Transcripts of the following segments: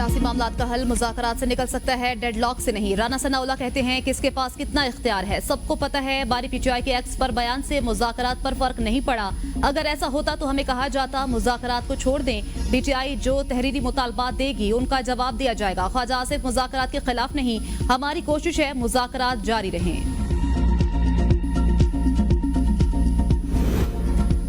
सियासी मामलात का हल मुज़ाकरात से निकल सकता है, डेडलॉक से नहीं। राना सनाउल्लाह कहते हैं कि इसके पास कितना इख्तियार है सबको पता है। बानी पीटीआई के एक्स पर बयान से मुज़ाकरात पर फर्क नहीं पड़ा। अगर ऐसा होता तो हमें कहा जाता मुज़ाकरात को छोड़ दें। पीटीआई जो तहरीरी मुतालबात देगी उनका जवाब दिया जाएगा। ख्वाजा आसिफ मुज़ाकरात के खिलाफ नहीं, हमारी कोशिश है मुज़ाकरात जारी रहें।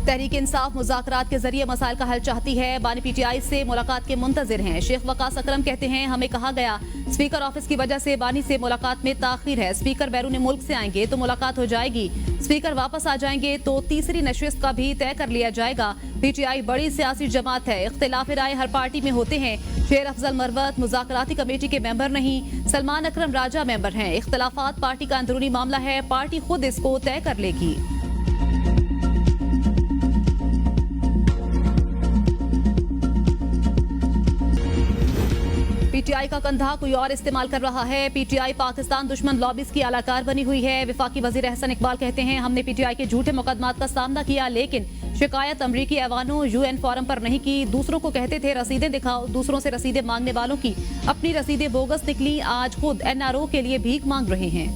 तहरीक इंसाफ मुज़ाकरात के जरिए मसाइल का हल चाहती है। बानी पीटीआई से मुलाकात के मुंतजिर हैं। शेख वकास अकरम कहते हैं हमें कहा गया स्पीकर ऑफिस की वजह से बानी से मुलाकात में ताखीर है। स्पीकर बैरून मुल्क से आएंगे तो मुलाकात हो जाएगी, स्पीकर वापस आ जाएंगे तो तीसरी नशिस्त का भी तय कर लिया जाएगा। पीटीआई बड़ी सियासी जमात है, इख्तिलाफ राय हर पार्टी में होते हैं। शेर अफजल मरवत मुज़ाकराती कमेटी के मेंबर नहीं, सलमान अकरम राजा मेंबर हैं। इख्तिलाफात पार्टी का अंदरूनी मामला है, पार्टी खुद इसको तय कर लेगी। पीटीआई का कंधा कोई और इस्तेमाल कर रहा है। पीटीआई पाकिस्तान दुश्मन लॉबीज की आलाकार बनी हुई है। विफाकी वजीर अहसन इकबाल कहते हैं हमने पीटीआई के झूठे मुकदमात का सामना किया, लेकिन शिकायत अमरीकी ऐवानों यूएन फोरम पर नहीं की। दूसरों को कहते थे रसीदें दिखाओ, दूसरों से रसीदें मांगने वालों की अपनी रसीदें बोगस निकली। आज खुद एनआरओ के लिए भीख मांग रहे हैं।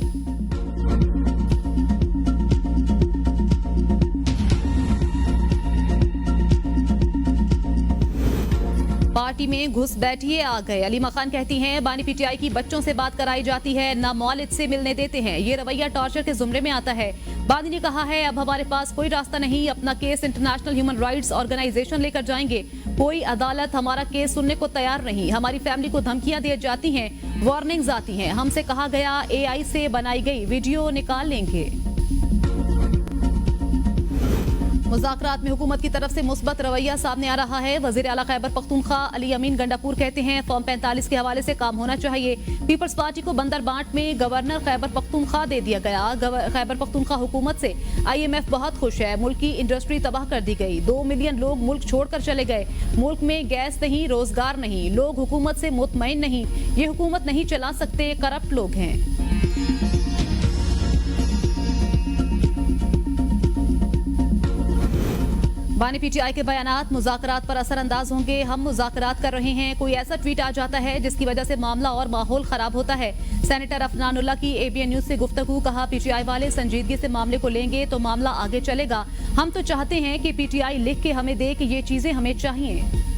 पार्टी में घुस बैठिए आ गए। अलीमा खान कहती हैं बानी पीटीआई की बच्चों से बात कराई जाती है, ना मौलिद से मिलने देते हैं। ये रवैया टॉर्चर के जुमरे में आता है। बानी ने कहा है अब हमारे पास कोई रास्ता नहीं, अपना case international human rights organisation लेकर जाएंगे। कोई अदालत हमारा केस सुनने को तैयार नहीं। हमारी फैमिली को धमकियां दी जाती हैं, वार्निंग्स आती हैं। हमसे कहा गया एआई से बनाई गई वीडियो निकाल लेंगे। मुज़ाकरात में हुकूमत की तरफ से मुस्बत रवैया सामने आ रहा है। वज़ीर आला खैबर पख्तूनख्वा अली अमीन गंडापुर कहते हैं फॉर्म 45 के हवाले से काम होना चाहिए। पीपल्स पार्टी को बंदरबांट में गवर्नर खैबर पख्तूनख्वा दे दिया गया। खैबर पख्तूनख्वा हुकूमत से IMF बहुत खुश है। मुल्क की इंडस्ट्री तबाह कर दी गई, 2 मिलियन लोग मुल्क छोड़कर चले गए। मुल्क में गैस नहीं, रोजगार नहीं, लोग हुकूमत से मुतमईन नहीं। ये हुकूमत नहीं चला सकते, करप्ट लोग हैं। बानी पीटीआई के बयानात मुज़ाकरात पर असरअंदाज होंगे। हम मुज़ाकरात कर रहे हैं, कोई ऐसा ट्वीट आ जाता है जिसकी वजह से मामला और माहौल खराब होता है। सेनेटर अफनानुल्लाह की ABN न्यूज से गुफ्तगू, कहा पीटीआई वाले संजीदगी से मामले को लेंगे तो मामला आगे चलेगा। हम तो चाहते हैं कि पीटीआई लिख के हमें दे कि ये चीजें हमें चाहिए।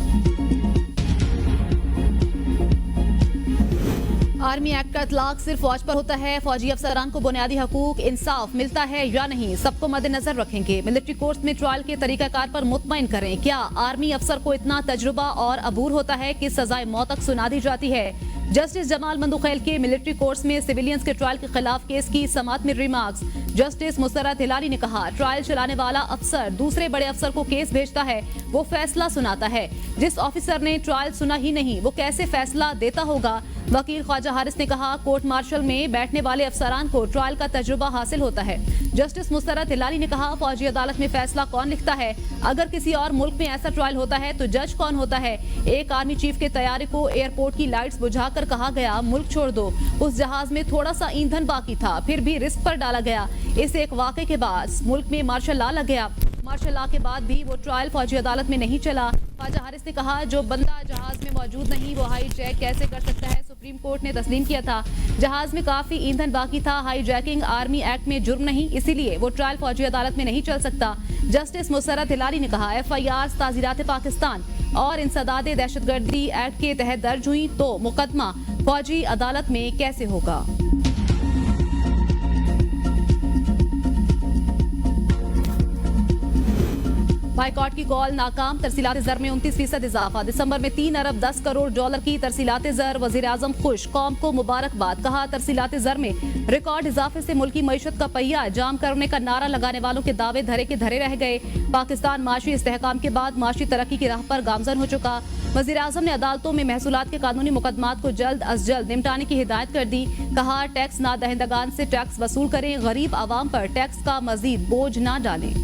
आर्मी एक्ट का इतलाक सिर्फ फौज पर होता है। फौजी अफसरान को बुनियादी हकूक इंसाफ मिलता है या नहीं, सबको मद्देनजर रखेंगे। मिलिट्री कोर्ट में ट्रायल के तरीकाकार पर मुतमईन करें। क्या आर्मी अफसर को इतना तजुर्बा और अबूर होता है कि सजाए मौत तक सुना दी जाती है? जस्टिस जमाल मंदुखैल के मिलिट्री कोर्ट्स में सिविलियंस के ट्रायल के खिलाफ केस की समाअत में रिमार्क्स। जस्टिस मुसर्रत हिलाली ने कहा ट्रायल चलाने वाला अफसर दूसरे बड़े अफसर को केस भेजता है, वो फैसला सुनाता है। जिस ऑफिसर ने ट्रायल सुना ही नहीं वो कैसे फैसला देता होगा? वकील ख्वाजा हारिस ने कहा कोर्ट मार्शल में बैठने वाले अफसरान को ट्रायल का तजुर्बा हासिल होता है। जस्टिस मुसर्रत हिलाली ने कहा फौजी अदालत में फैसला कौन लिखता है? अगर किसी और मुल्क में ऐसा ट्रायल होता है तो जज कौन होता है? एक आर्मी चीफ के तैयारी को एयरपोर्ट की लाइट्स बुझाकर कहा गया मुल्क छोड़ दो। उस जहाज में थोड़ा सा ईंधन बाकी था, फिर भी रिस्क पर डाला गया। इस एक वाक़े के बाद मुल्क में मार्शल लॉ लग गया। मार्शल लॉ के बाद भी वो ट्रायल फौजी अदालत में नहीं चला। ख्वाजा हारिस ने कहा जो बंदा जहाज में मौजूद नहीं वो हाई जैक कैसे कर सकता है? सुप्रीम कोर्ट ने तस्लीम किया था जहाज में काफी ईंधन बाकी था। हाई जैकिंग आर्मी एक्ट में जुर्म नहीं, इसीलिए वो ट्रायल फौजी अदालत में नहीं चल सकता। जस्टिस मुसर्रत हिलाली ने कहा FIR ताज़ीरात पाकिस्तान और इंसदाद दहशतगर्दी एक्ट के तहत दर्ज हुई तो मुकदमा फौजी अदालत में कैसे होगा? बाइकॉट की कॉल नाकाम, तरसीलात ज़र में 29% इजाफा। दिसंबर में 3 अरब 10 करोड़ डॉलर की तरसीलात ज़र। वज़ीर आज़म खुश, कौम को मुबारकबाद। कहा तरसीलात ज़र में रिकॉर्ड इजाफे से मुल्की मईशत का पहिया जाम करने का नारा लगाने वालों के दावे धरे के धरे रह गए। पाकिस्तान माशी इस्तेहकाम के बाद माशी तरक्की की राह पर गामजन हो चुका। वज़ीर आज़म ने अदालतों में महसूलात के कानूनी मुकदमात को जल्द अज जल्द निपटाने की हिदायत कर दी। कहा टैक्स ना दहिंदगान से टैक्स वसूल करें, गरीब आवाम पर टैक्स का मजीद बोझ ना डालें।